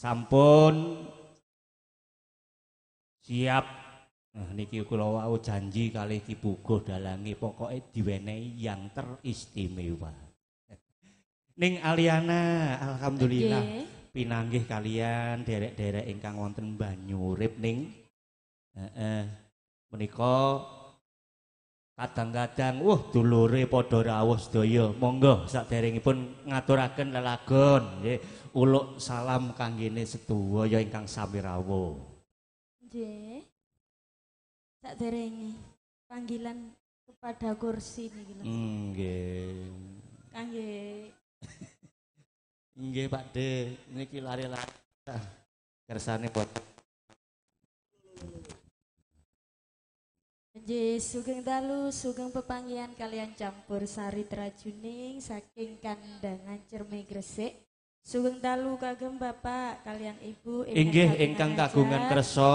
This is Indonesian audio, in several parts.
sampun siap. Nah niki kula wau janji kalih Ki Puguh Dalangi pokoke diwenehi yang teristimewa. Ning Aliana alhamdulillah pinanggih kalian derek-derek ingkang wonten Banyurip ning menika kadang-kadang dulure padha rawuh sedaya. Monggo saderengipun ngaturaken lelagon nggih. Uluk salam kanggene sedaya ingkang sami rawuh. Nggih. Saderenge panggilan kepada kursi niki lho. Nggih. Kangge Nggih Pak De, niki lari-lari. Kersane pot. Nggih, sugeng dalu, sugeng pepanggihan kalian campur sari trajuning saking kandangan Cerme Gresik. Sugeng dalu kagem Bapak kalian Ibu Inggih ingkang kagungan kersa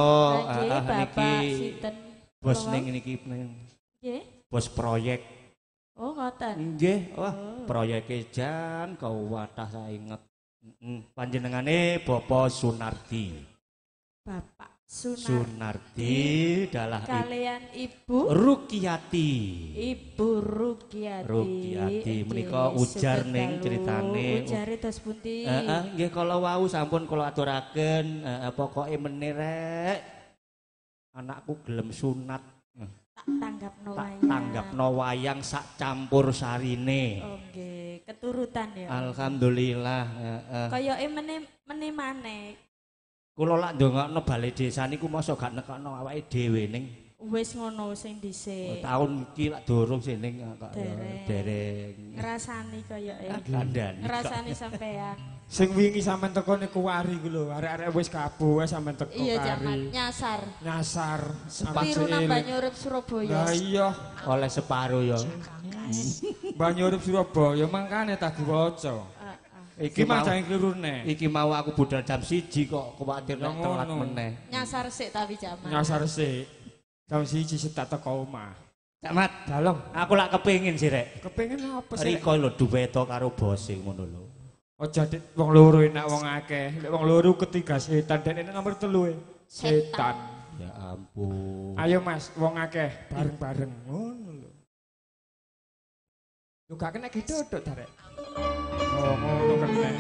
niki sinten bos ning niki nggih bos proyek. Oh ngoten. Nggih, proyeke jan kawathah sainget. Panjenengane Bapak Sunardi. Bapak Sunardi dalah kalian Ibu Rukiati. Ibu Rukiati. Rukiati menika ujar ning critane. Ujare tos pundi? Nggih kala wau sampun kula aturaken pokoke menirek anakku gelem sunat. Tanggapno wayang sak campur sarine. Oh nggih, keturutan ya. Alhamdulillah, Kayake meneh maneh. Kula lak ndongakno bale desa niku mosok gak nekakno awake dhewe ning wis ngono sing dhisik. Taun iki lak durung sing ning dereng. Ngrasani kayake. Kandhani. Ngrasani sampean. Sing wingi sampean teko niku wari ku lho, arek-arek wis kabeh sampean teko kari. Iya jaman nyasar. Nyasar. Sepiru nang Banyurip Surabaya. Lah iya, oleh separo ya. Banyurip Surabaya mangkane tak diwaca. Iki mah jangan keliru nek. Iki mau aku budal jam 1 kok kuwatir nek telat meneh. Nyasar sik tapi jaman. Nyasar sik. Jam 1 sik tak teko omah. Cak Mat, dalem. Aku lak kepengin sih rek. Kepengin apa sih? Riko lho duweto karo bose ngono lho. Aja dik wong loro enak wong akeh. Lek wong loro ketiga setan dan ini nomor 3 setan. Ya ampun. Ayo Mas, wong akeh bareng-bareng ngono lho. Lu gak kena gedodok ta rek? Oh, ngono kena.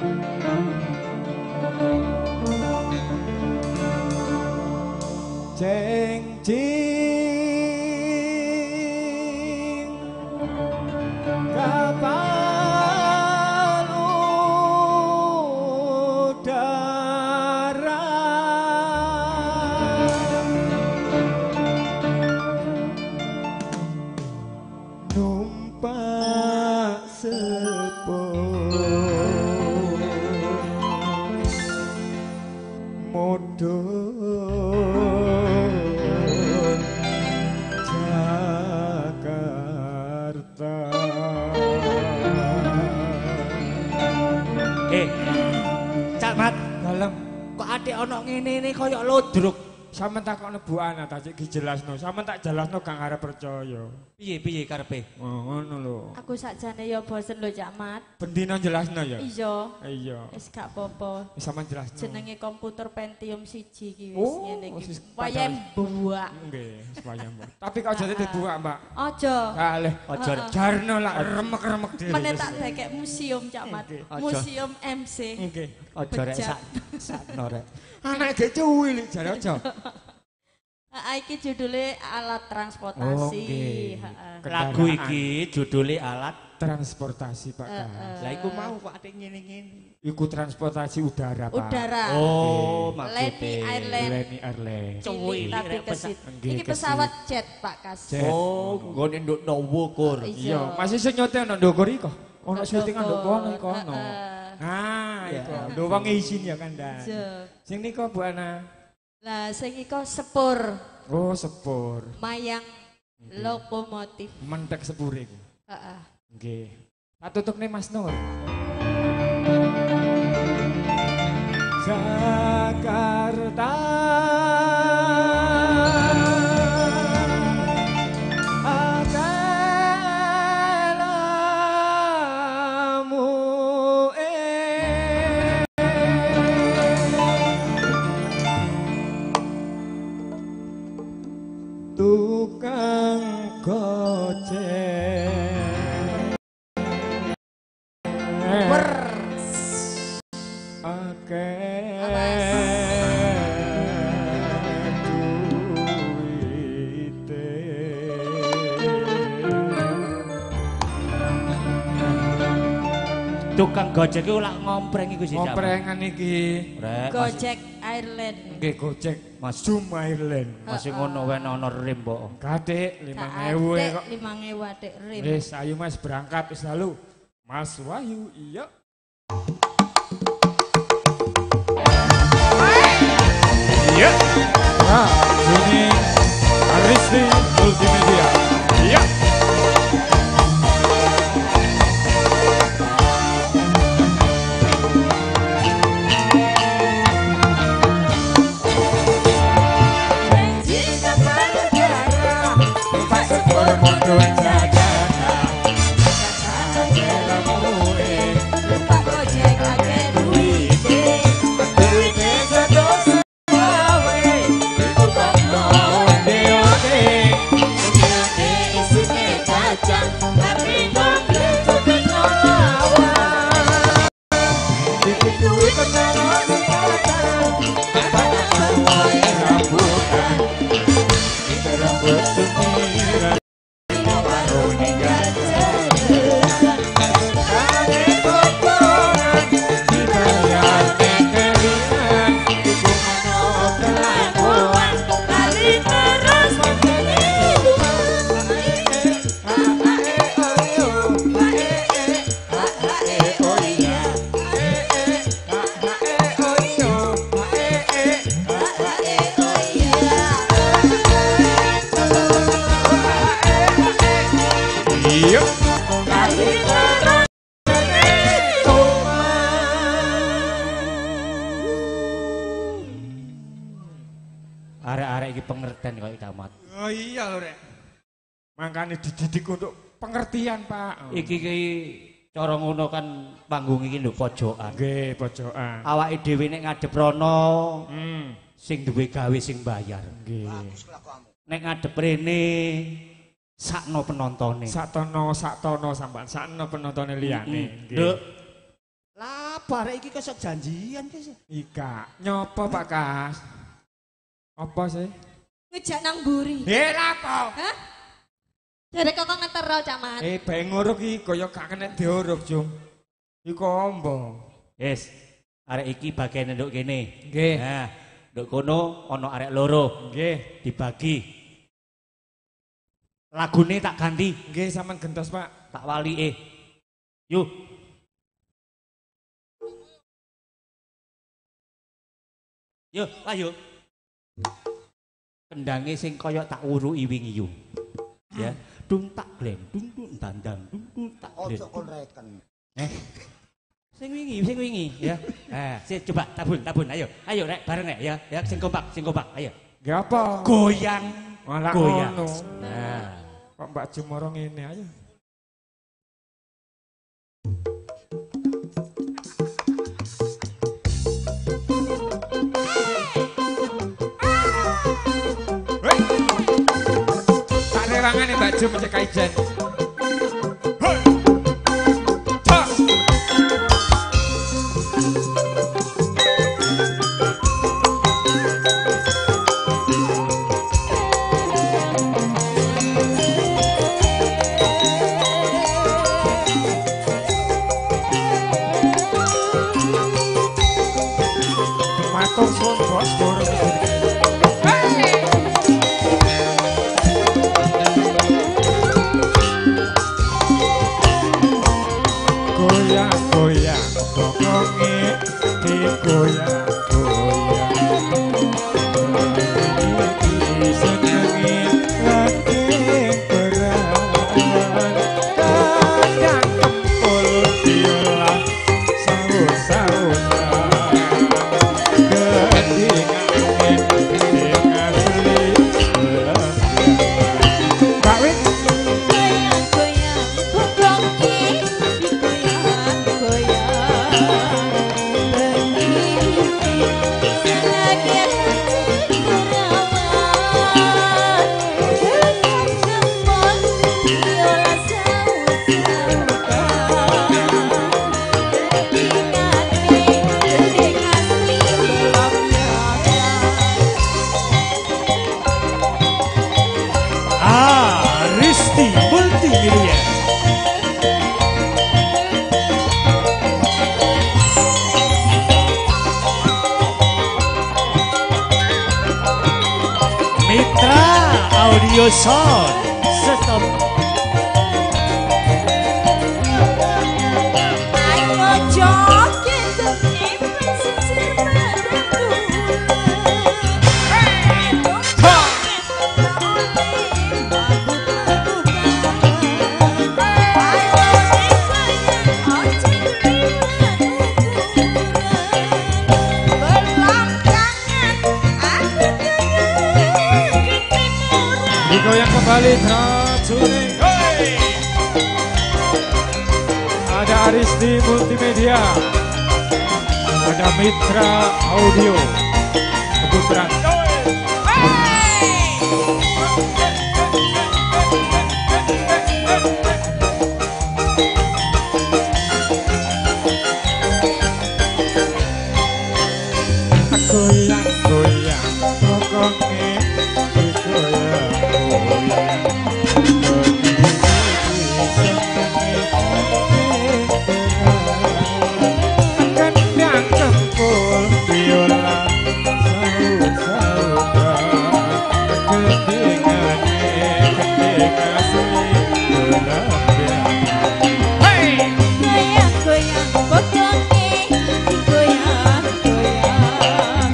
Jeng jing kapal udara numpak sepur mudhun Jakarta. Cak Mat, dalem kok adik ana ngene kaya lodruk. Sampeyan takokno Bu Ana tak dijelasno. Sampeyan tak jelasno gak arep percaya. Piye karepe? Oh, ngono lho. Aku sakjane ya bosen lho Cak Mat. Bendina jelasno ya? Iya. Iya. Wis gak apa-apa. Wis sampeyan jelasno. Jenenge komputer Pentium 1 iki wis Oh, ngene iki. wis Wayang buak. Nggih, wis wayang buak. Tapi kok aja dibuak, Mbak. Aja. Kalih. Aja jarno lah remek-remek dhewe. Meneh tak dekek museum Cak Mat. Museum MC. Nggih. Aja rek sakno rek. Anak gek cuwil jare aja. Iki judule alat transportasi. Lagu iki judule alat transportasi Pak. Lah iku mau kok atik ngene-ngene. Iku transportasi udara, Pak. Udara. Oh, maksudnya Leni Airline. Cuwil tapi kesit. Iki pesawat jet Pak Kas. Oh, nggone nduk nowo kur. Iya, masih sing nyote ana ndokor iku. Ono syuting ndok kono iku ono. Ah, iku. Ndok wong izin ya kan, Dan. Sing niku Bu Ana. Lah sing iku sepur. Oh, sepur. Mayang lokomotif. Mentek sepure iku. Heeh. Nggih. Tak tutupne Mas Nur. Jakarta akalamu Tukang Gojek iku lak ngompreng iku sih. Ngomprengan iki. Gojek Ireland. Nggih Gojek Mas Jum Ireland. Masih ngono wae ana rim mbok. Gatik 5.000 kok. 5.000 atik rim. Wis ayo Mas berangkat wis lalu. Mas Wahyu iya. Iya. Nah, ini Aristi Multimedia. Iya. Arek-arek iki pengertian kok Camat. Oh iya lho Rek. Makane dididik untuk pengertian, Pak. Iki cara ngono kan panggung iki lho pojokan. Nggih, pojokan. Awake dhewe nek ngadep rono sing duwe gawe sing bayar. Nggih. Nek ngadep rene sakno penontone. Saktono sampean, sakno penontone liyane. Nduk. Lah barek iki kesok janjian ki. Ika, nyopo Pak Kas? Apa sih? Ngejak nang mburi. Lah apa? Hah? Jare kok ngetero Camat. Bae nguruk iki kaya gak kena diuruk, Jung. Iku ombo. Wis, arek iki bagian nduk kene. Nggih. Nah, nduk kono ana arek loro. Nggih, dibagi. Lagune tak ganti. Nggih, sampean gentos, Pak. Tak walike. Yuk. Yuk, ayo. Kendange sing kaya tak uruki wingi yo. Ya, dung tak glendung dung dandang dung tak glendung. Ojo kon reken. Sing wingi ya. Coba tabun ayo. Ayo rek bareng rek ya. Ya sing kompak ayo. Nggih apa? Goyang. Malah goyang. ngono. Nah, kok Mbak Jumoro ngene ayo. Rewangane Mbak Jum mencekak ijen. Matur suwun bos borong. Goyang bokonge digoyang senengi lagi berangan kadang kempul bilah saus-sausan kedingan asli kawin Goyang Studio Sound Stop. Digoyang kembali Trajuning. Ada Aristi Multimedia, ada Mitra Audio, Keputeran. Goyang-goyang pokoknya digoyang. Kendang kempul biola saut-sautan ketinggalannya ketika asli belanja. Hey! Goyang-goyang pokoknya digoyang-goyang.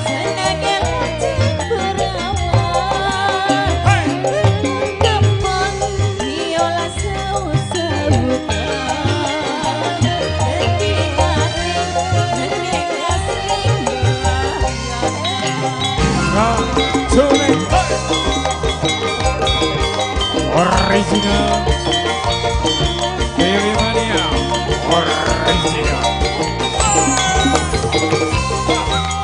Senangnya berawan. Kempul biola saut-sautan. Trajuning original Kirimania original.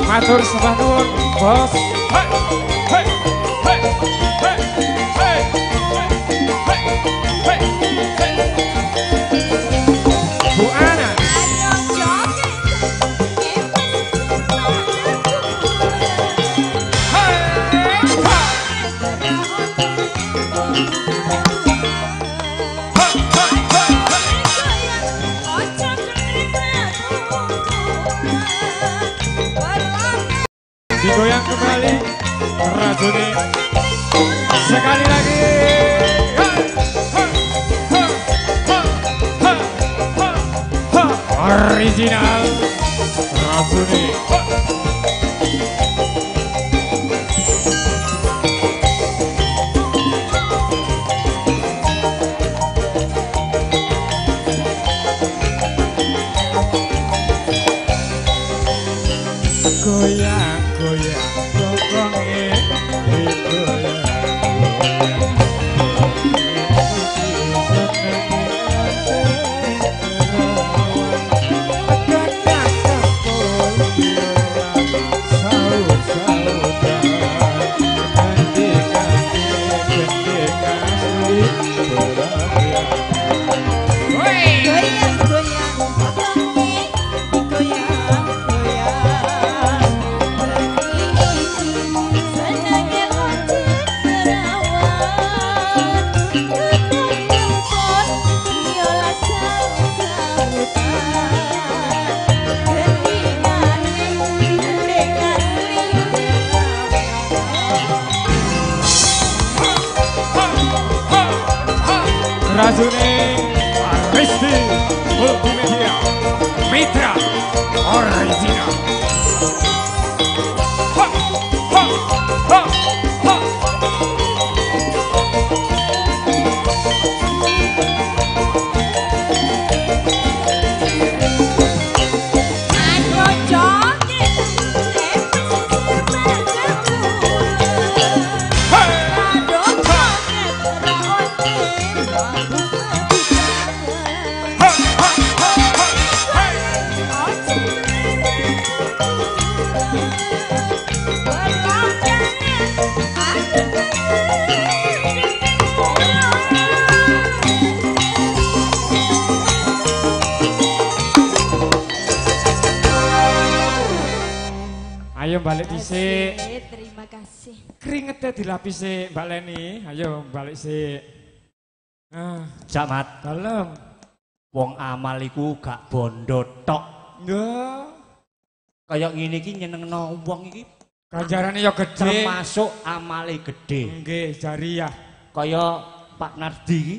Matur sembah nuwun bos. Hey, hey, hey, hey, hey, hey, hey, hey. Bu Ana. Digoyang kembali Trajuning sekali lagi. Original Trajuning. Goyang-goyang pokoknya digoyang. Trajuning Aristi Multimedia Mitra original. Ha, ha, ha, ha. Ayo balik dhisik. Terima kasih. Keringetnya dilapisi Mbak Leni. Ayo balik sik. Jamat. Dalem. Wong amal iku gak bondo tok. Nggih. Kayak ngene iki nyenengno wong iki Ganjarane ya gede. Termasuk amale gede. Nggih, jariah. Kaya Pak Nardi iki.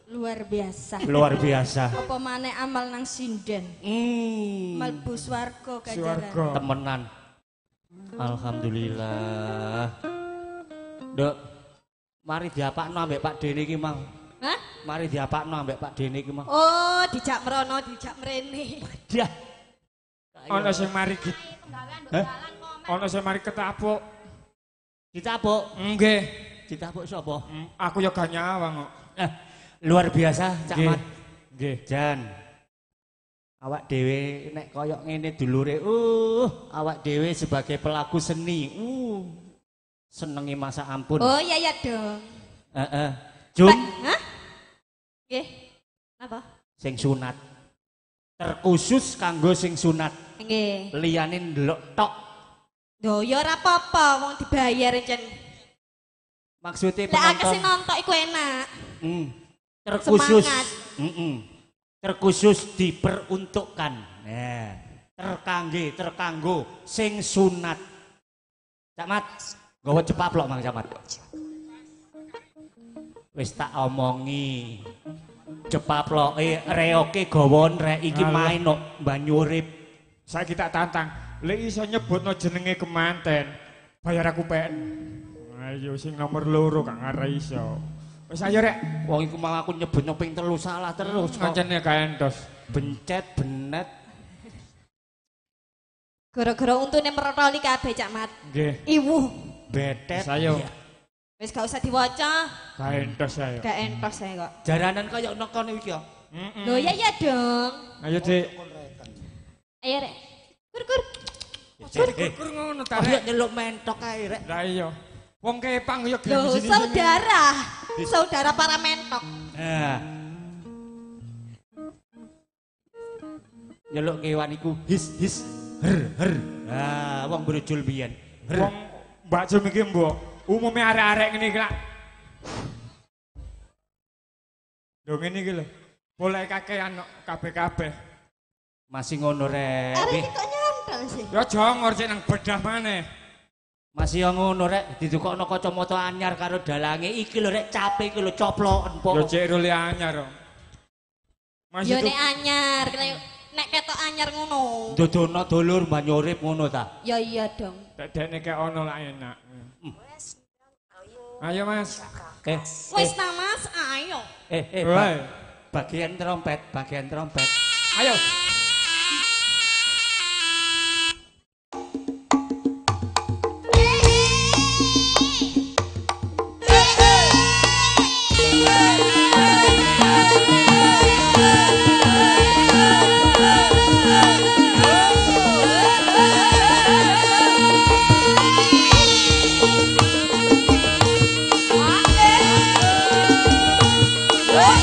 Luar biasa. Luar biasa. Apa maneh amal nang sinden. Mlebu swarga ganjaran. Temenan. Alhamdulillah. Nduk, mari diapakno ambek Pak Dene iki, Mang. Hah? Mari diapakno ambek Pak Dene iki, Mang. Oh, dijak merono, dijak mrene. Dia. Ana sing mari gitu. Hah? Ana sing mari ketapuk. Ditapuk? Nggih. Ditapuk sapa? Aku ya gak nyawang kok. Luar biasa, Cak Mat. Nggih. Jan. Awak dhewe nek koyok ngene dulure, awak dhewe sebagai pelaku seni, senengi masa ampun. Oh iya ya dong. Heeh. Jum. Hah? Nggih. Apa? Sing sunat. Terkhusus kanggo sing sunat. Nggih. Liyane ndelok tok. Lho ya ora apa-apa wong dibayar jen. Maksudnya penonton. Lek akeh sing nonton iku enak. Terkhusus. Semangat. Terkhusus diperuntukkan. Nah, terkanggo sing sunat. Cak Mat, nggawa cepaplok Mang Cak Mat. Wis tak omongi. Jepaploke reoke gawon rek iki main kok banyu urip. Saiki tak tantang. Lek iso nyebutno jenenge kemanten, bayar aku pen. Ayo sing nomor loro gak ngara iso. Wis ayo rek. Wong iku mau aku nyebutno ping 3 salah terus. Kancane kaentos. Bencet benet. Gara-gara untune merotoli kabeh Cak Mat. Nggih. Iwuh. Betet. Sayo. Wis gak usah diwaca. Kaentos ayo. Gak entos saya kok. Jaranan kaya nekon iki ya. Lho ya ya dong. Ayo Dik. Ayo rek. Kur. Kur ngono ta Rek rek. nyeluk mentok ae rek. Lah iya. Wong kepang ya Lho saudara. Saudara para mentok. Nah. Nyeluk kewan iku his her. Ah, wong brojol biyen. Wong Mbak Jum iki mbok umume arek-arek ngene iki lak. Lho ngene iki lho. Boleh kakean kabeh-kabeh. Masih ngono rek. Arek kok nyantol sih. Ya jongor cek nang bedah maneh. Masih yang ngono rek didukokno kacamata anyar karo dalange iki lho rek cape iki lho coploken po. Yo cek rule anyar. Yo nek anyar, nek ketok anyar ngono. Dodono dulur banyu urip ngono ta. Ya iya dong. Dekne kek ono lak enak. Ayo Mas. Wis ta Mas, ayo. Bagian trompet. Ayo. Oh,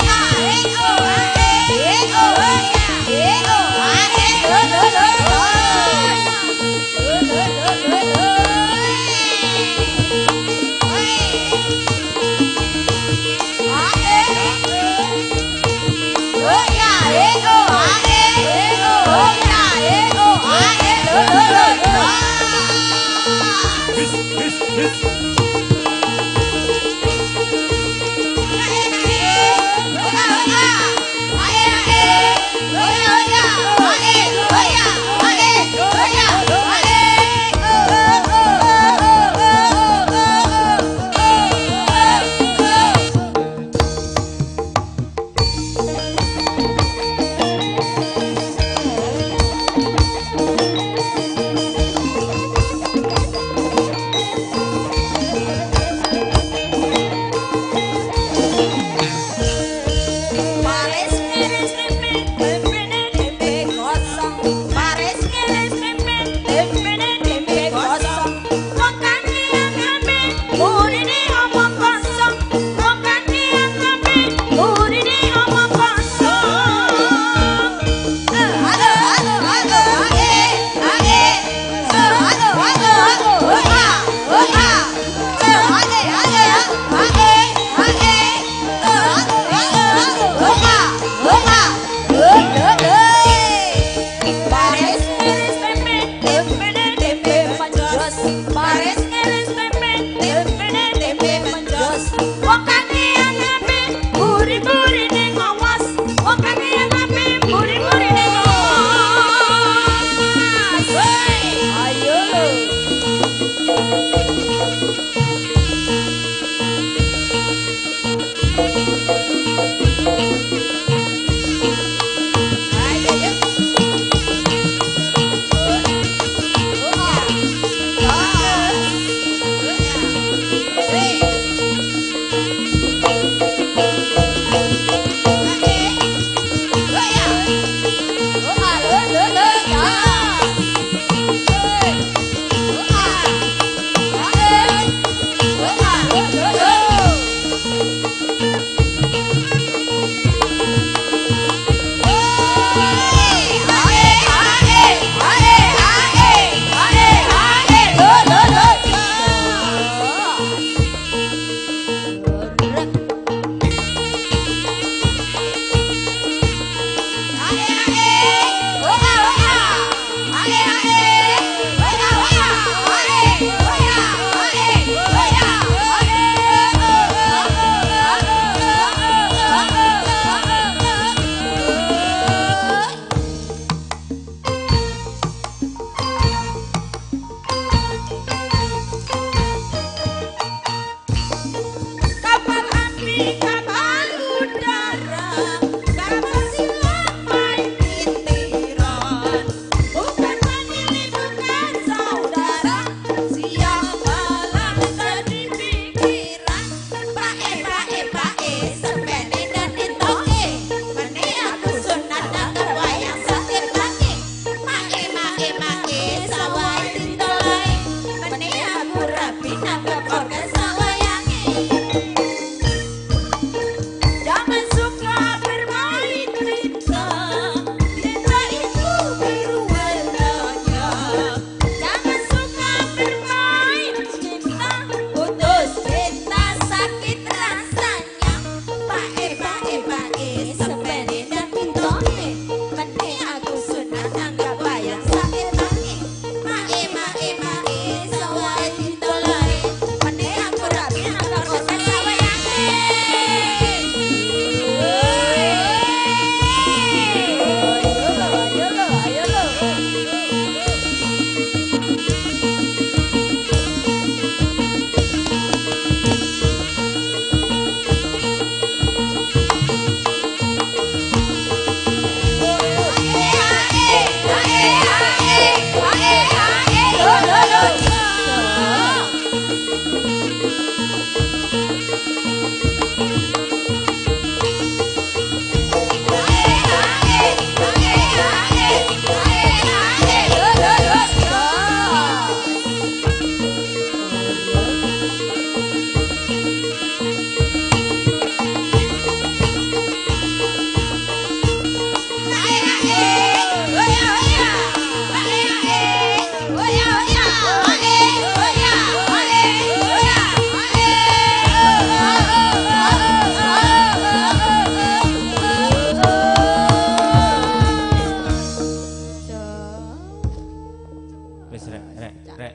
rek.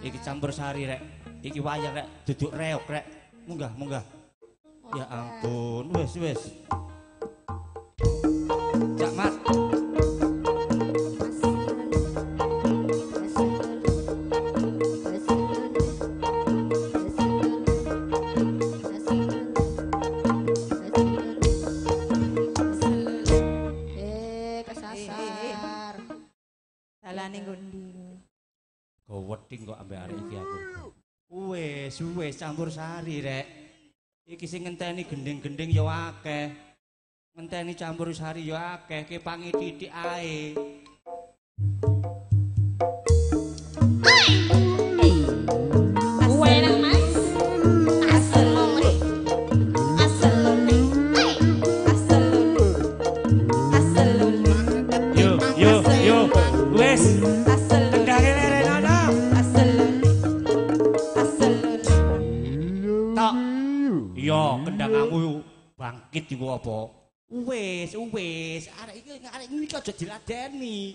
Iki campur sari rek. Iki wayang rek, duduk reok rek. Munggah. Ya ampun, wis. Cak Mat. Kesasar. Dalane ngondi. Gowedhi kok ambek arek iki aku. Wis campur sari rek. Iki sing ngenteni gending-gending ya akeh. Ngenteni campur sari ya akeh, kepangi titik ae. Yo, wis. Kendhange lerenono. Tok. Yo, kendhangamu bangkit iku apa? Wis. Arek iki aja diladeni.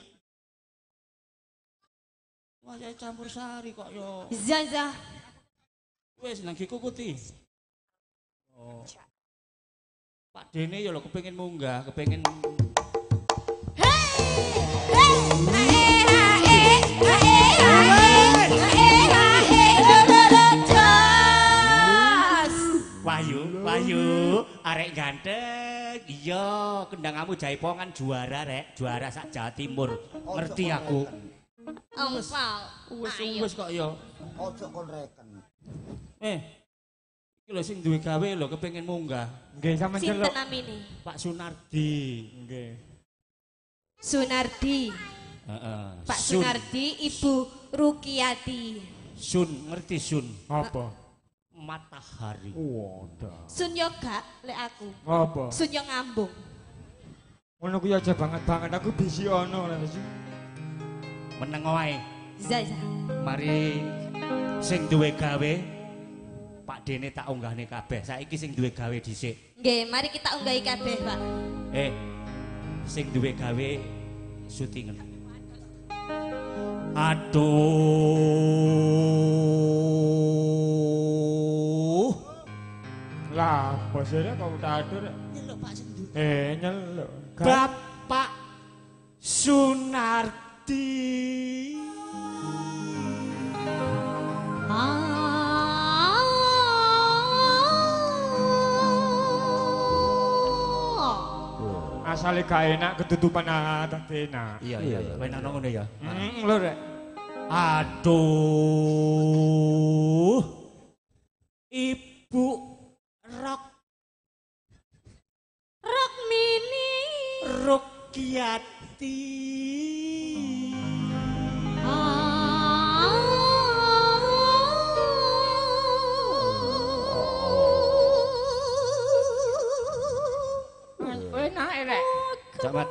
Wah, campur sari kok yo. Zaza. Wis nang kukuti. Oh. Pak Dene yo lho kepengin munggah, kepengin Wahyu, arek ganteng. Iya, kendhangamu jaipongan juara rek, juara sak Jawa Timur. Ngerti aku. Wis kok ya. Ojo kon reken. Iki lho sing duwe gawe lho kepengin munggah. Nggih, sampeyan celuk. Sinten namine? Pak Sunardi. Nggih. Sunardi. Heeh. Pak Sunardi, Ibu Rukiati. Sun, ngerti Sun? Apa? Matahari. Wadah. Sun yo gak lek aku. Apa? Sun yo ngambung. Ngono kuwi aja banget aku bisi ono lho. Meneng wae. Zaza. Mari sing duwe gawe Pak Dene tak unggahne kabeh. Saiki sing duwe gawe dhisik. Nggih, mari kita unggahi kabeh, Pak. Sing duwe gawe syutingan. Aduh. Lah, bosnya kok udah adur. Nyeluk Pak sing duwe. Nyeluk. Bapak Sunardi. Asale gak enak ketutupan dadi enak. Iya. Enak ngono ya. Lho rek. Aduh. Ibu Rokmini Rukiati. Enak rek. Camat.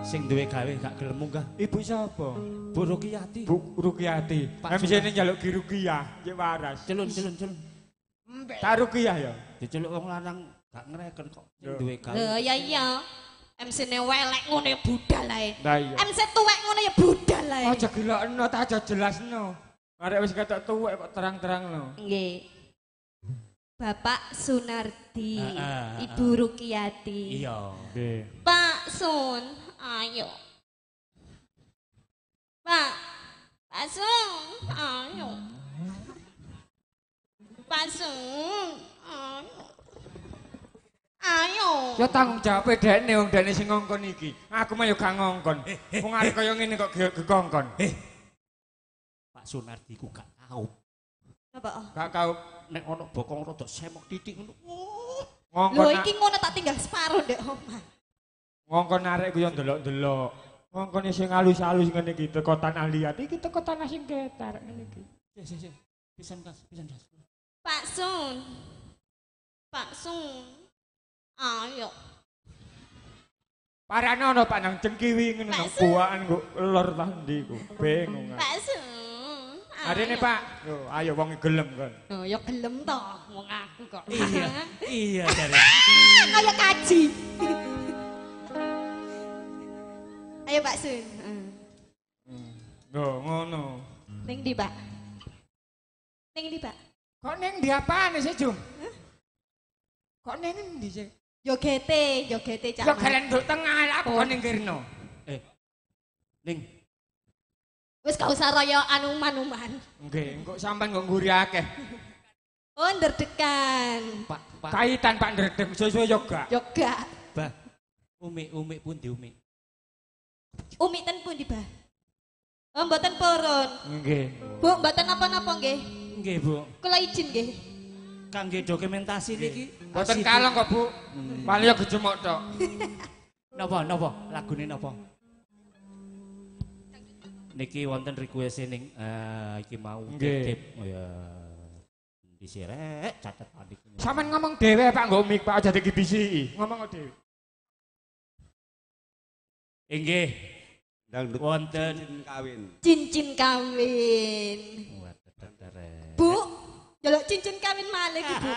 Sing duwe gawe gak gelem munggah. Ibu sapa? Bu Rukiati. Bu Rukiati. MC-ne njaluk Ki Rukiah, cek waras. Celun. Tak Rukiah ya. Diceluk wong lanang gak ngereken kok sing duwe gawe. Lho iya. MC-ne welek ngono ya budal ae. Lah iya. MC tuwek ngono ya budal ae. Aja gelokno, tak aja jelasno. Arek wis ketok tuwek kok terang-terangno. Nggih. Bapak Sunardi, Ibu Rukiati. Iya. Nggih. Pak Sun, ayo. Pak Sun, ayo. Pak Sun, ayo. Ya tanggung jawab dekne wong dekne sing ngongkon iki. Aku mah yo gak ngongkon. Wong arek kaya ngene kok gegongkon. Pak Sunardi ku gak tau. Apa? Gak kau Nek ono bokong rada semok titik ngono. ngongkon. Lho iki ngono tak tinggal separo ndek omah. Ngongkon arek ku yo ndelok-ndelok. Ngongkon sing halus-halus ngene iki teko tanah liat iki teko tanah sing ketar ngene iki. Sik. Pisan kas. Pak Sun. Ayo. Parane ono Pak nang cengkiwi ngene nang buakan kok lor ta ndi ku. Bingung. Pak Sun. Arene Pak. Yo ayo wong gelem kan. Oh, ya gelem to, wong aku kok. Iya dari. Kayak kaji. Ayo Pak Sun. Loh, ngono. Ning ndi, Pak? Ning ndi, Pak? Kok ning ndi apaan sih, Jum? Kok ning ndi sih? Jogete Cak. Yo kalian nduk tengah lah kok ning kirno. Ning Wis gak usah royo anuman-uman. Nggih, engko sampean kok nguri akeh. Oh, nderdekan. Pak Kaitan Pak Ndredeg suwe-suwe yo gak. Yo gak. Bah. Umi pundi umi? Umi ten pundi, Bah? Oh, mboten purun. Nggih. Bu, mboten napa-napa nggih. Nggih, Bu. Kula izin nggih. Kangge dokumentasi niki. Mboten kalong kok, Bu. Paling yo gejemok tok. Napa? Lagune napa? Niki wonten request ning iki mau titip. Oh ya. Disirek catet adik. Sampeyan ngomong dhewe Pak nggo mik Pak aja dikibisi. Ngomong dhewe. Inggih. Wonten Cincin kawin. Bu, njaluk cincin kawin malih iki, Bu.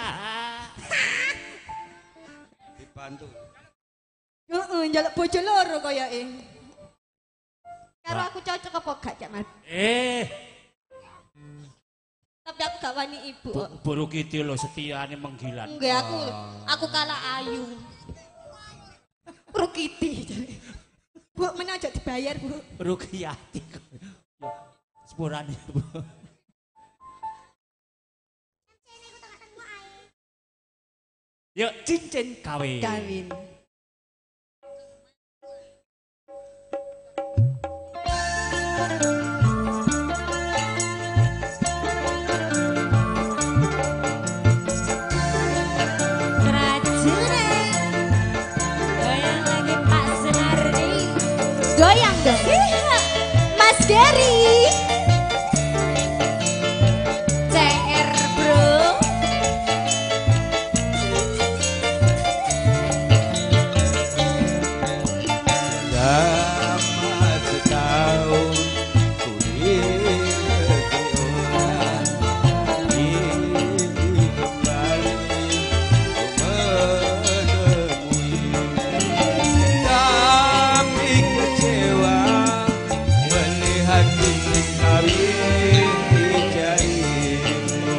Dibantu. Heeh, njaluk bojo loro koyoke. Karo aku cocok apa gak, Cak Mas? Tapi aku gak wani ibu. Buru Kidul lho setiane menggilan. Enggak, aku kalah ayu. Rukiti. Bu, mana aja dibayar, Bu. Rukiati. Sepurane, Bu. Yuk cincin kawin. Kawin. Goyang dong, Mas Gary. CR bro. Selama setahun kulihat orang ini kembali menemui, tapi kecewa melihat cincin kawin di jarimu.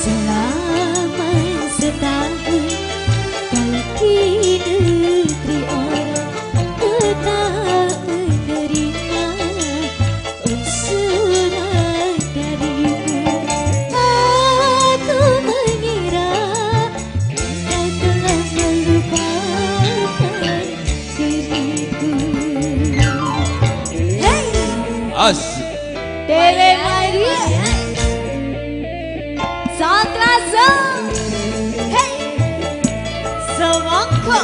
Selama setahun kau di negeri orang, ku tak menerima usulan darimu. Aku mengira kau telah melupakan diriku. Hey! Asik. Dewe Maria. Santraso. Hey. Semangka.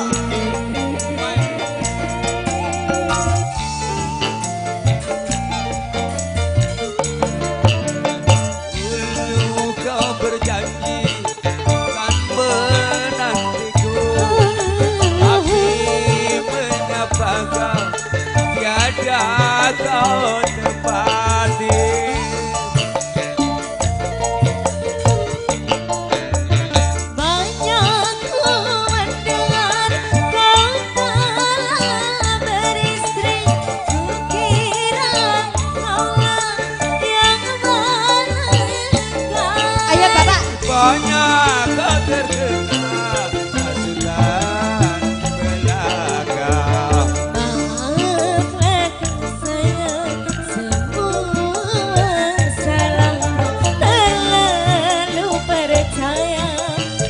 Dulu kau berjanji kan menantiku, tapi mengapa kau tiada kau tepati? Banyak ku mendengar kau telah beristri, ku kira kaulah yang menentukan. Ayo Bapak. Banyak kau terkenal hasutan belakang. Maafkan saya semua salahku, terlalu percaya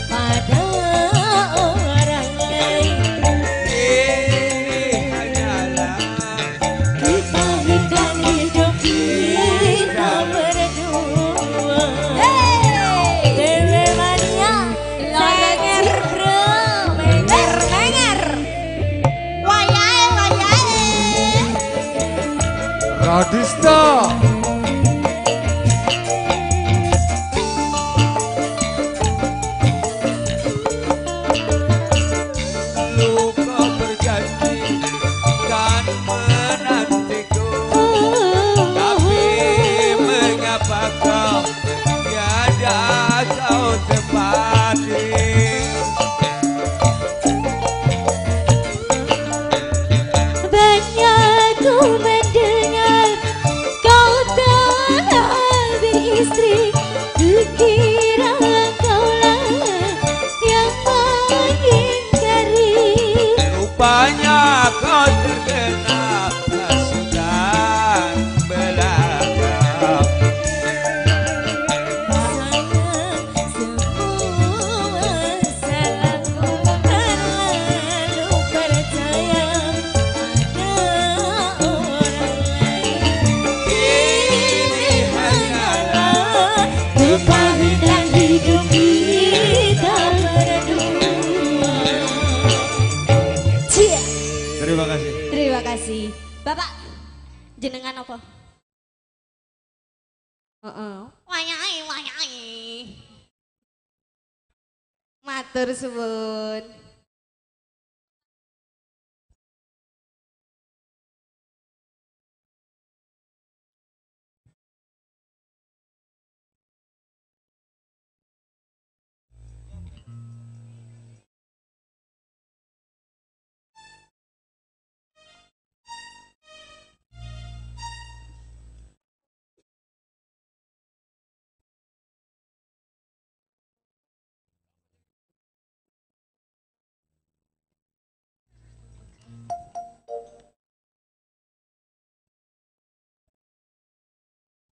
pada orang lain. Ini hanyalah Kita hidup kita berdua. Dewe Maria, lenger bro, Menger. Wayahe. Radista. dulu kau berjanji kan menantiku, tapi mengapa kau tiada kau tepati? banyak rupanya kau terkena hasutan belaka. Kepahitan hidup kita berdua. Cia. Terima kasih. Terima kasih. Bapak jenengan apa? Wayai. Matur suwun.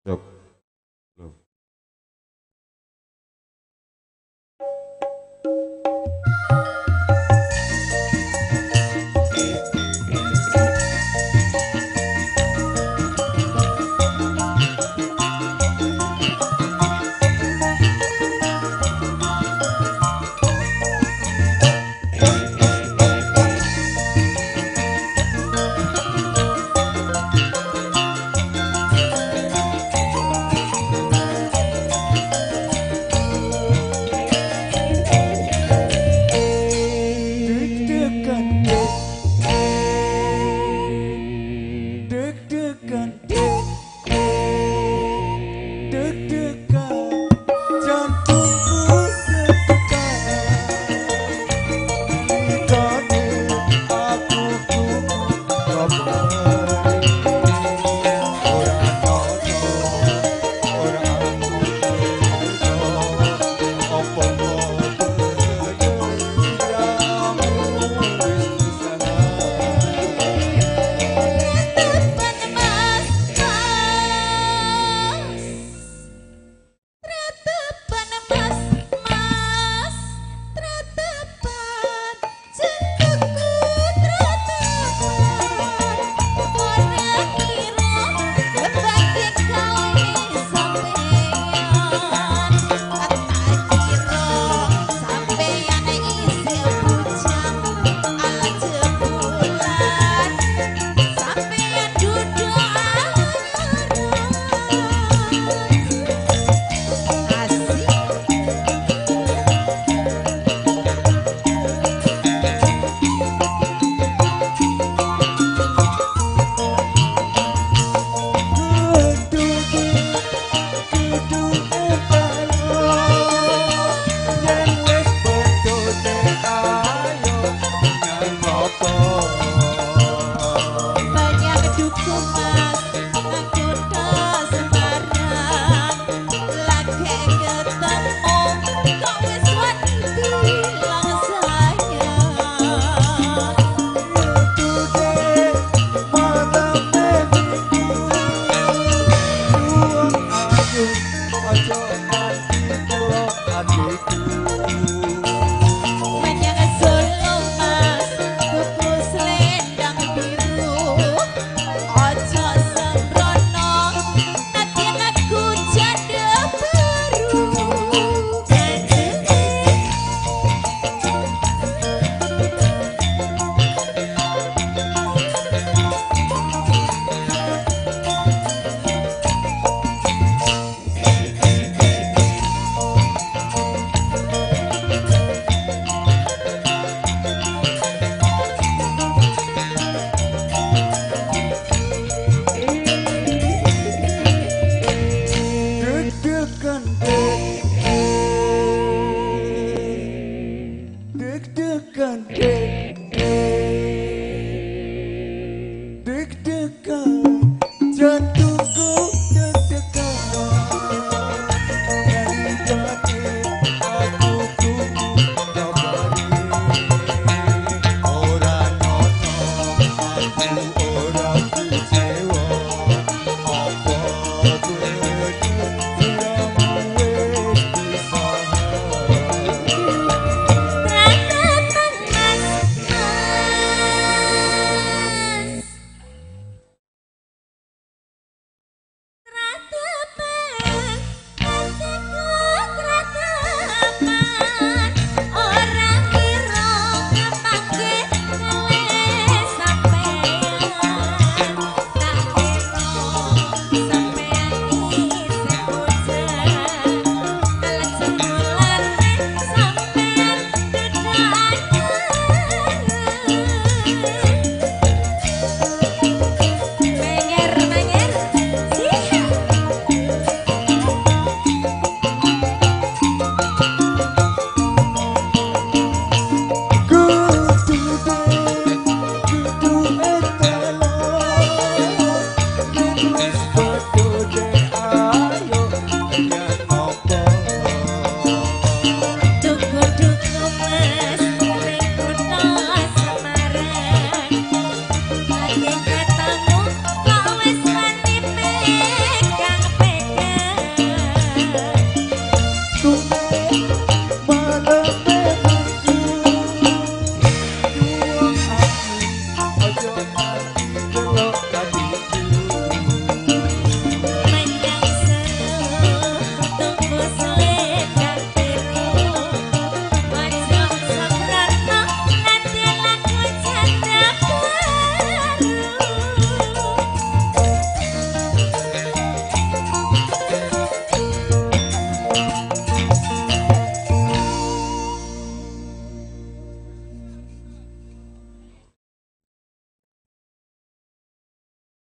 Loh. Loh.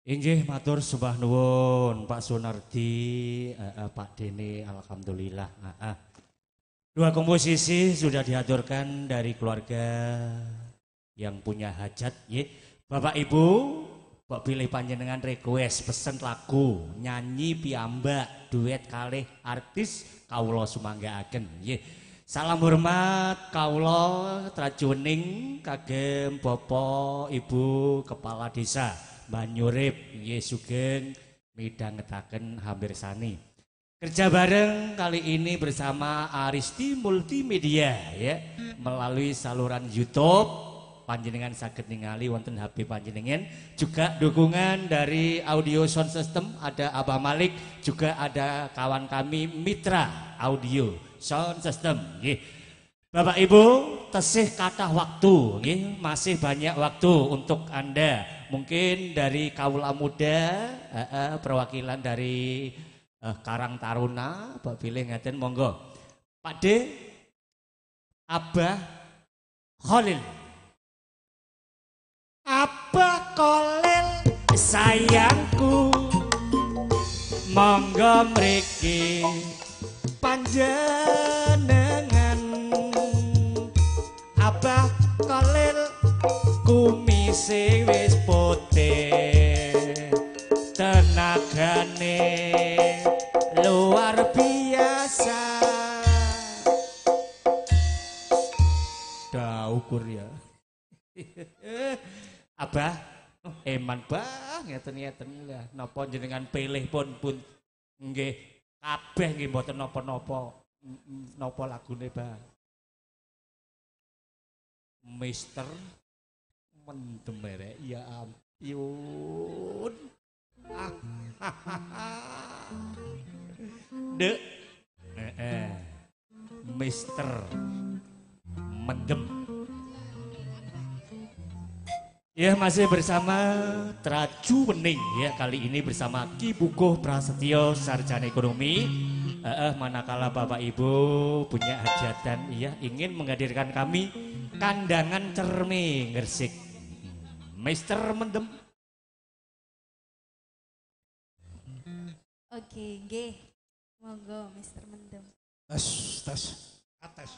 Inggih matur sembah nuwun Pak Sunardi, Pak Dene, alhamdulillah. Dua komposisi sudah diaturkan dari keluarga yang punya hajat. Bapak Ibu, Pak pilih panjenengan request pesen lagu, nyanyi piyambak, duet kalih artis kawula sumanggaaken. Salam hormat kawula trajuning kagem Bapak Ibu Kepala Desa Banyurip Sugeng midhangetaken hampir sani. Kerja bareng kali ini bersama Aristi Multimedia melalui saluran YouTube panjenengan saged ningali wonten HP panjenengan, juga dukungan dari audio sound system ada Abah Malik, juga ada kawan kami Mitra Audio Sound System. Bapak Ibu, tesih kathah waktu, masih banyak waktu untuk Anda. Mungkin dari kaula muda, perwakilan dari Karang Taruna, Pak pilih ngaten monggo. Pak D, Abah Khalil. Abah Khalil sayangku, monggo mriki panjenengan. Abah Khalil kumise wis putih, tenagane luar biasa. Dah ukur ya. Abah, eman bah ngeten-ngeten lah. Napa jenengan pilih pun nggih kabeh nggih mboten napa-napa. Napa lagune, Bah? Mister mendem merek ya ampun. Dek. Mister mendem. Ya masih bersama Traju Wening ya, kali ini bersama Ki Bukuh Prasetyo Sarjana Ekonomi. Manakala Bapak Ibu punya hajatan ya ingin menghadirkan kami Kandangan Cerme Gresik. Mister Mendem. Oke, nggih. Monggo Mister Mendem. Tes. Atas.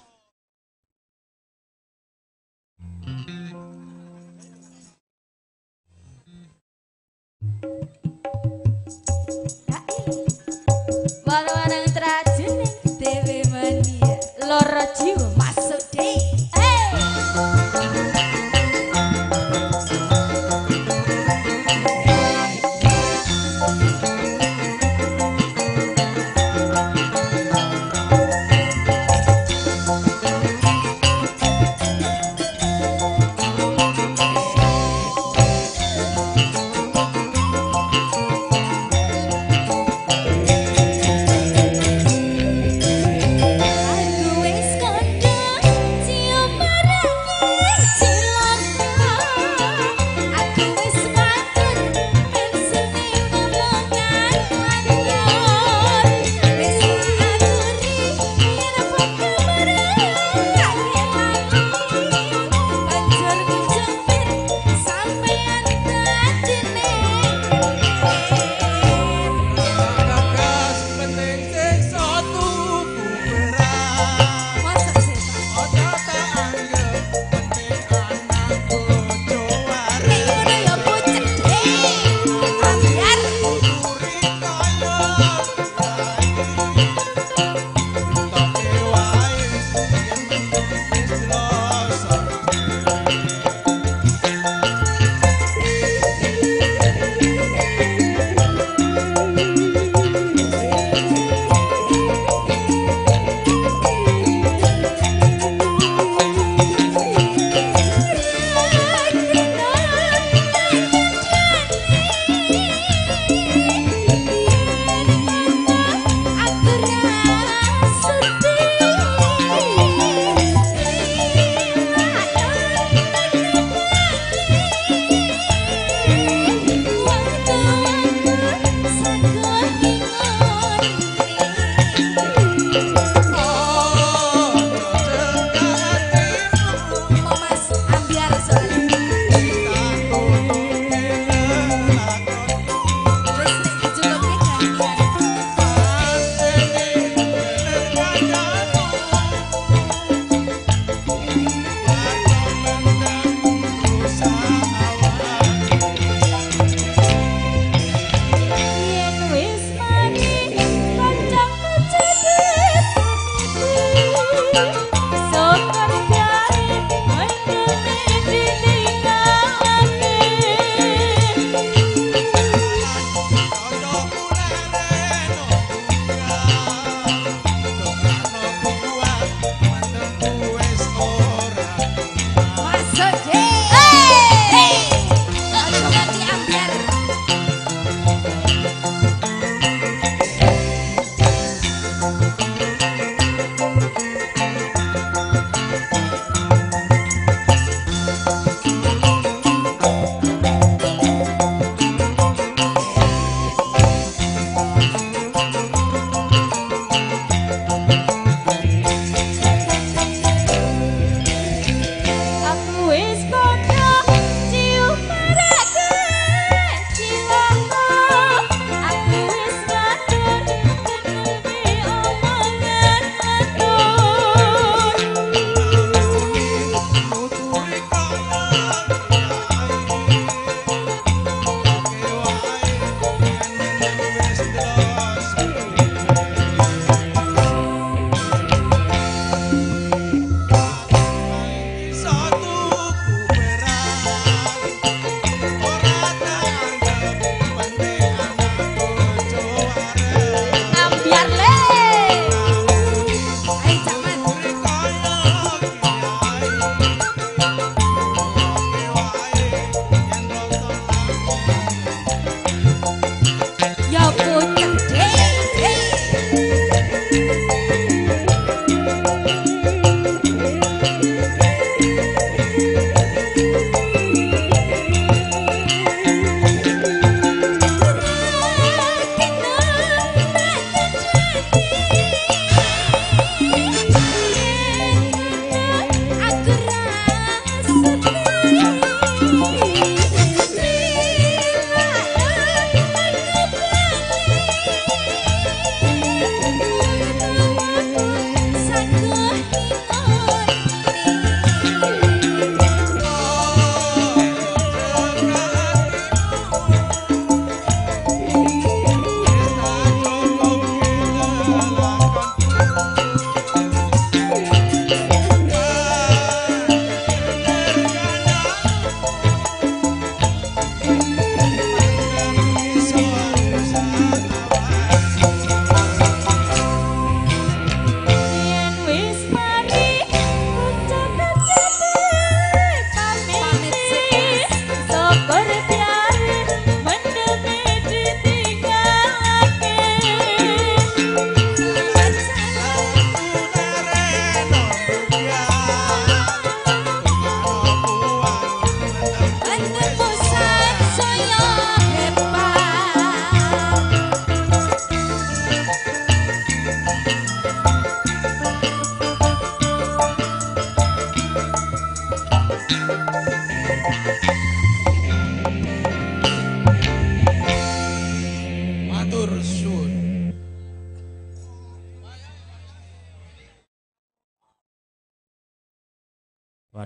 Warang trajuning dewe mania loro jiwa masuk deh.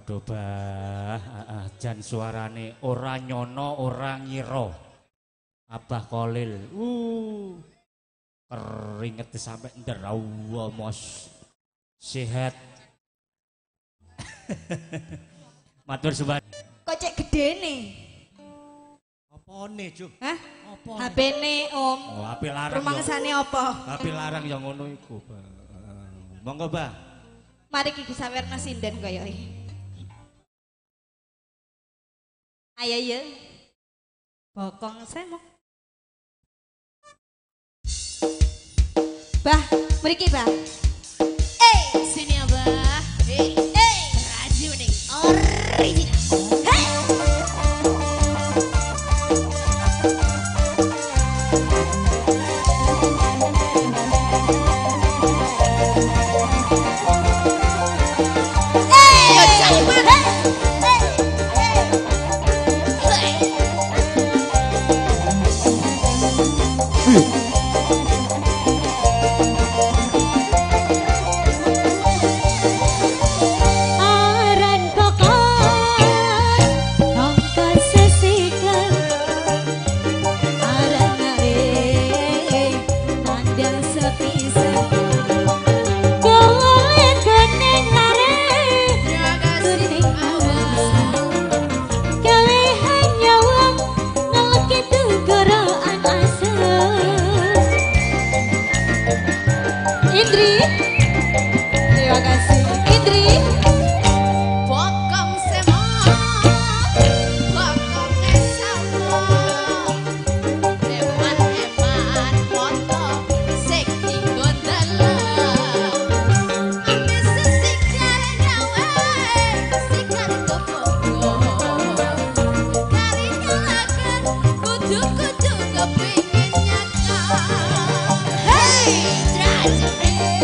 Aduh bah, jan suarane ora nyono ora ngira. Abah Kolil, keringet sampai nderawa mos. Sehat. Matur suwun. Kok cek gedene? Apane, Juk? Hah? Apa? HP-ne Om. Oh, HP larang. Rumangsane apa? HP larang yang ngono iku, Bah. Monggo, Bah. Mari iki sawerna sinden kaya iki. Ayo ya. Bokong semok. Bah, mriki, Bah. Sini abah. Raju nih original.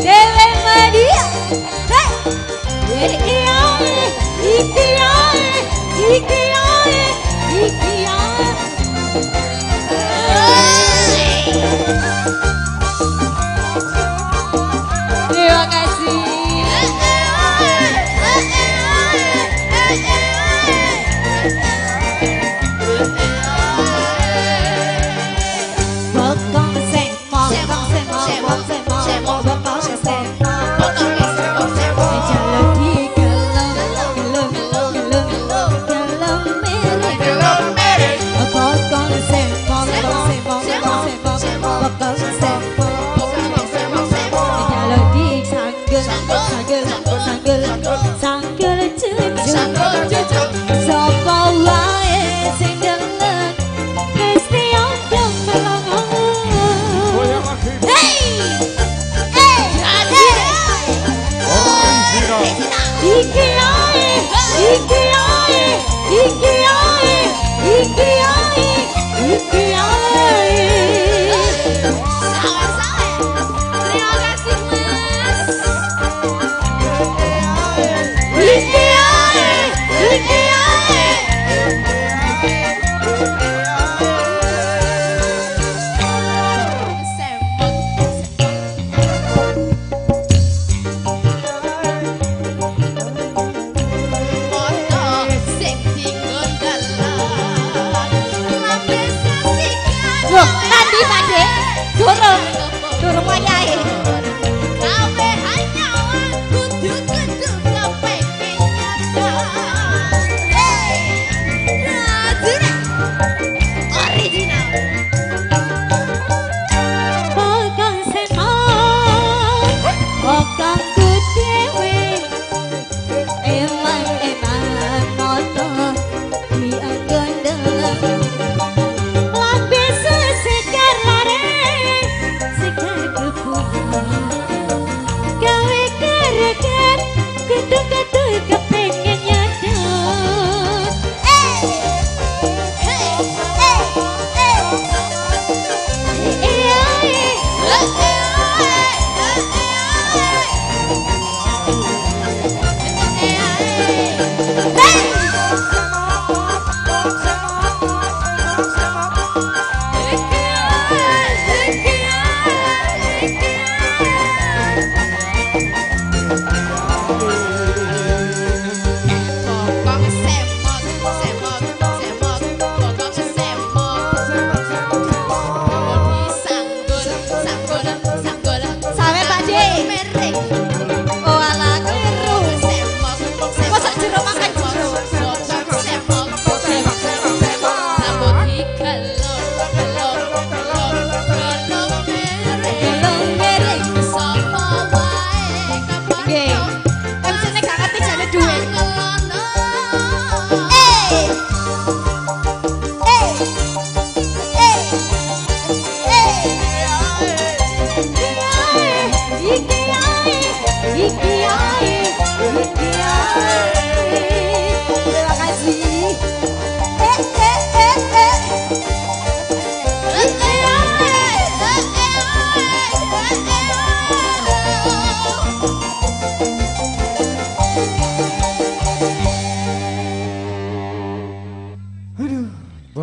Dewe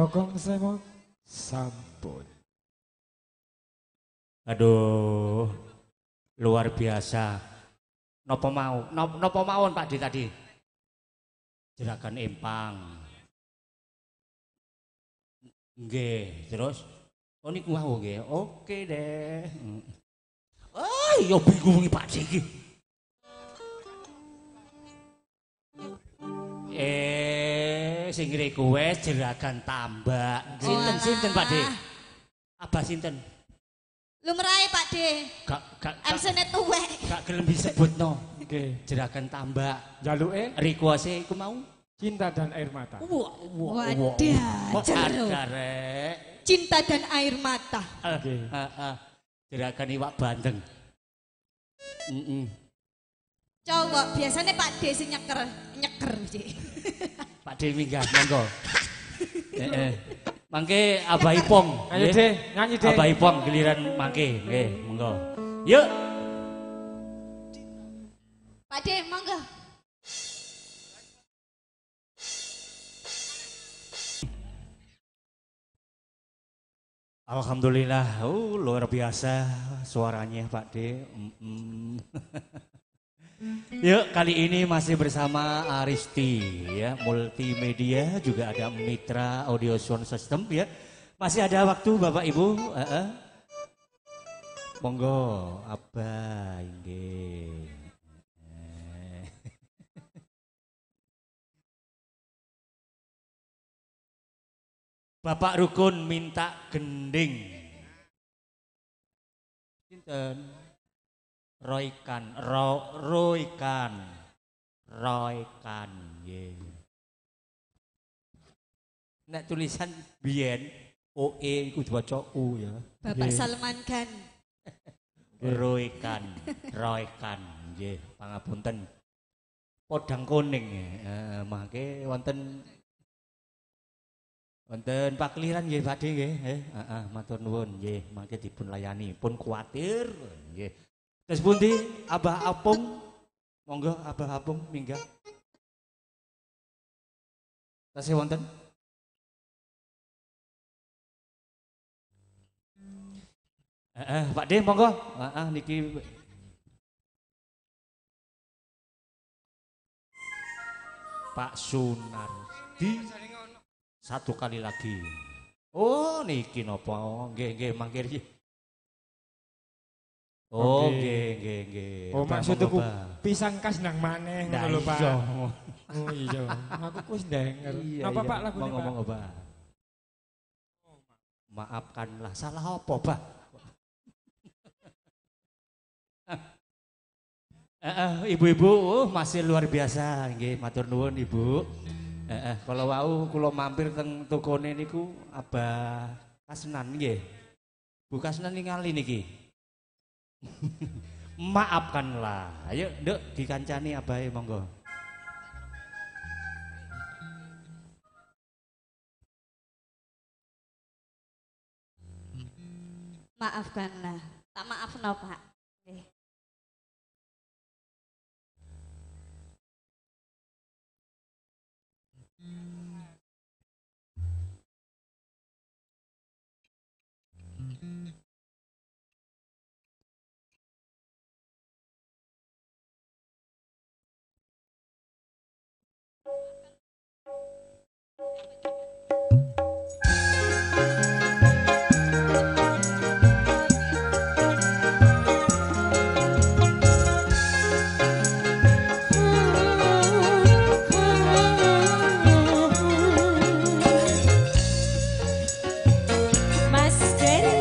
Bokong semok sampun. Aduh, luar biasa. Nopo mawon Pak D tadi? Jeragan empang. Nggih, terus oh niku wau nggih. Oke deh. Oh, ya bingung iki Pak D iki. Sing request jeragan tambak. Sinten Pak D? Abah sinten? Lumrahe Pak D. Gak MC-ne tuwek. gak gelem disebutno. Nggih, jeragan tambak. Jaluke Request iku mau cinta dan air mata. Wadajar. Rek. Cinta dan air mata. Nggih. Jeragan iwak bandeng. Cowok biasanya Pak D sing nyeker sih. Pak D minggah monggo. Mangke Abah Ipong. Ayo deh, nyanyi deh. Abah Ipong giliran mangke, nggih, monggo. Yuk. Pak D monggo. Alhamdulillah, luar biasa suaranya Pak D. Yuk, kali ini masih bersama Aristi ya, multimedia, juga ada Mitra Audio Sound System ya. Masih ada waktu Bapak Ibu? Monggo, Abah nggih. Bapak Rukun minta gending. Sinten? Roykan, nggih. Nek tulisan biyen OE iku diwaca U ya. Bapak Salman Khan. Roykan, nggih, pangapunten. Podang kuning mangke wonten pakliran nggih Pak D nggih, matur nuwun nggih, mangke dipun layani, pun kuwatir nggih. Terus pundi Abah Apung, monggo Abah Apung minggah. Tasih wonten? Pak D monggo. Niki Pak Sunardi satu kali lagi. Oh niki napa? Nggih mangkir. Oh, nggih. Oh, maksudku pisang kas nang maneh ngono lho, Pak. Iya. Oh iya, aku wis ndenger. Napa Pak lagune, Pak? Ngomong apa? Maafkanlah, salah apa, Pak? Ibu-ibu masih luar biasa nggih, matur nuwun Ibu. Kalau wau kula mampir teng tokone niku Abah Kasnan nggih. Bu Kasnan ningali niki. Maafkanlah. Ayo, Nduk, dikancani abahe monggo. Maafkanlah. Tak maafno, Pak. Nggih. Mas Jerry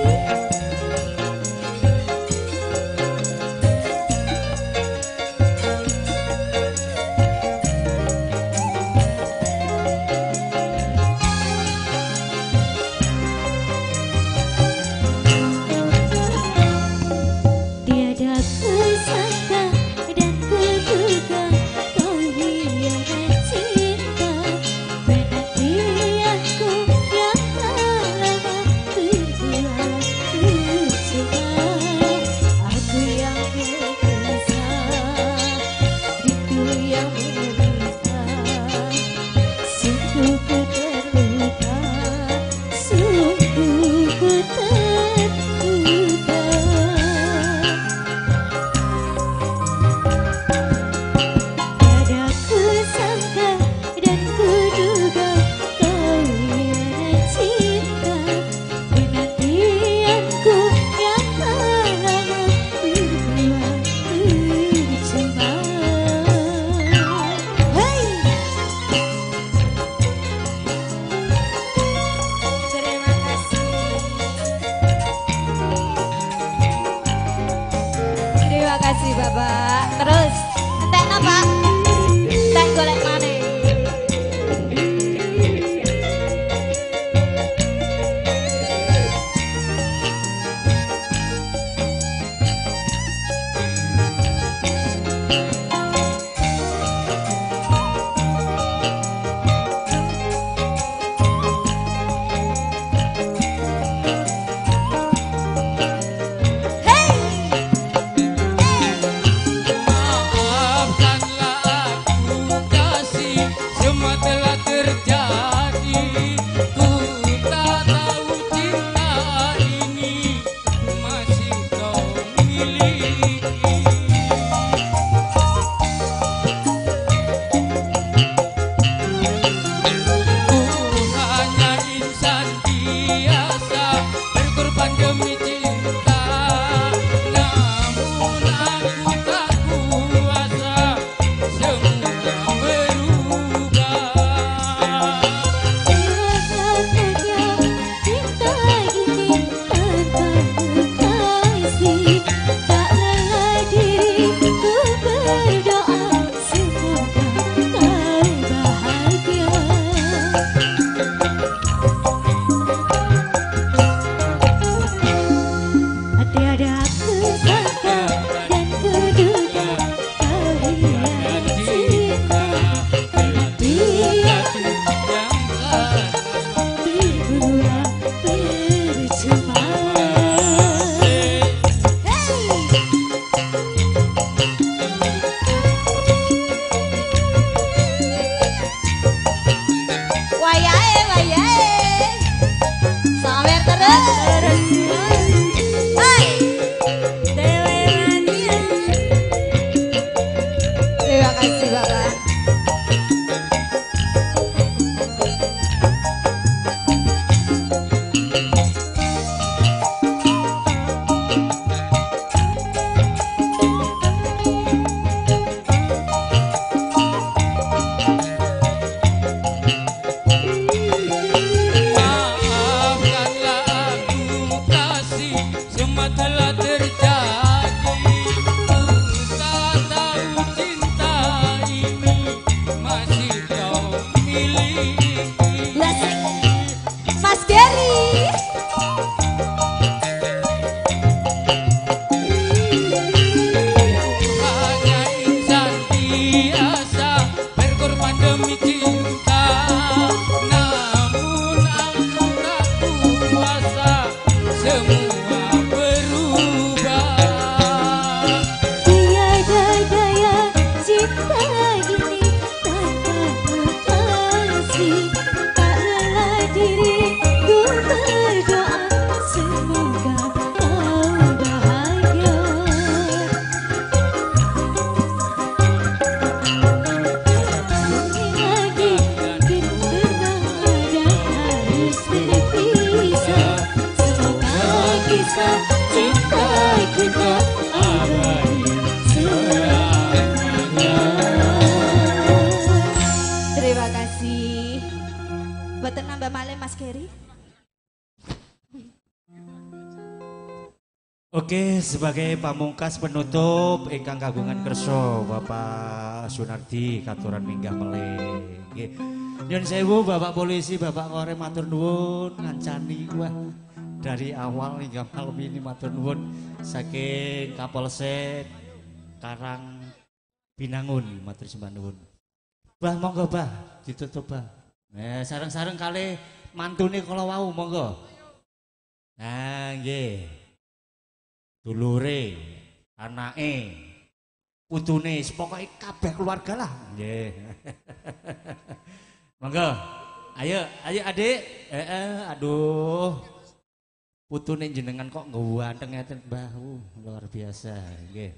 diriku berdoa semoga kau bahagia. Lagi kita berada harus berpisah. Semoga kisah cinta kita abadi selamanya. Terima kasih. Mboten nambah malih Mas Geri. Oke, sebagai pamungkas penutup ingkang kagungan kersa Bapak Sunardi katuran minggah meleh. Nggih. Nyun sewu Bapak Polisi, Bapak Korem matur nuwun ngancani wah dari awal hingga malam ini matur nuwun saking Kapolsek Karang Binangun matur sembah nuwun. Bah monggo bah ditutup bah. Sareng-sareng kali mantune kala wau monggo. Nah nggih. Dulure, anake, putune, pokoke kabeh keluarga lah. Nggih. Monggo. Ayo Adik. Aduh. Putune jenengan kok ngganteng ngeten bahu luar biasa. Nggih.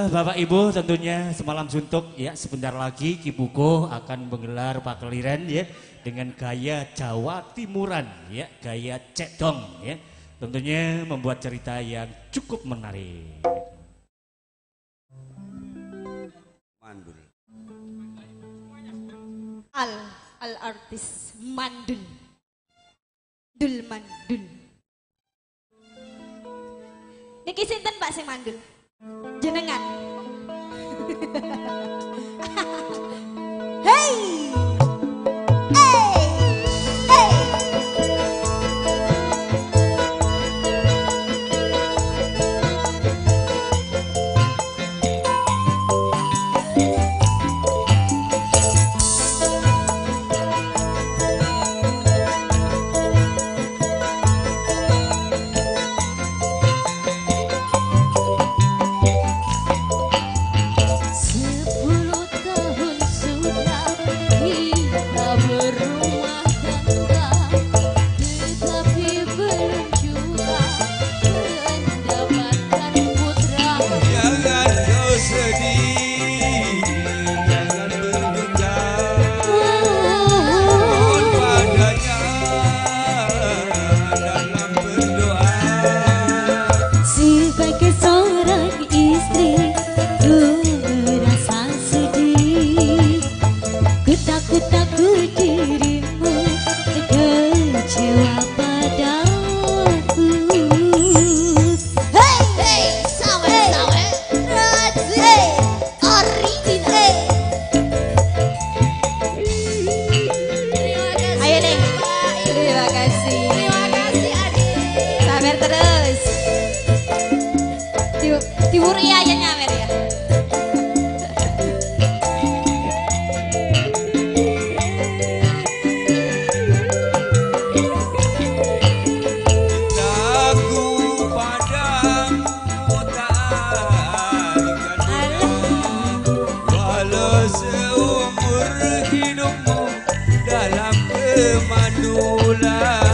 Bapak Ibu tentunya semalam suntuk ya sebentar lagi Ki Puguh akan menggelar pakeliran ya dengan gaya Jawa Timuran ya, gaya cekdong ya. Tentunya membuat cerita yang cukup menarik. Mandul. Al artis mandul. Dul mandul. Niki sinten Pak sing mandul? Jenengan. Hey! Hey! Hey! Seumur hidupmu dalam kemandulan.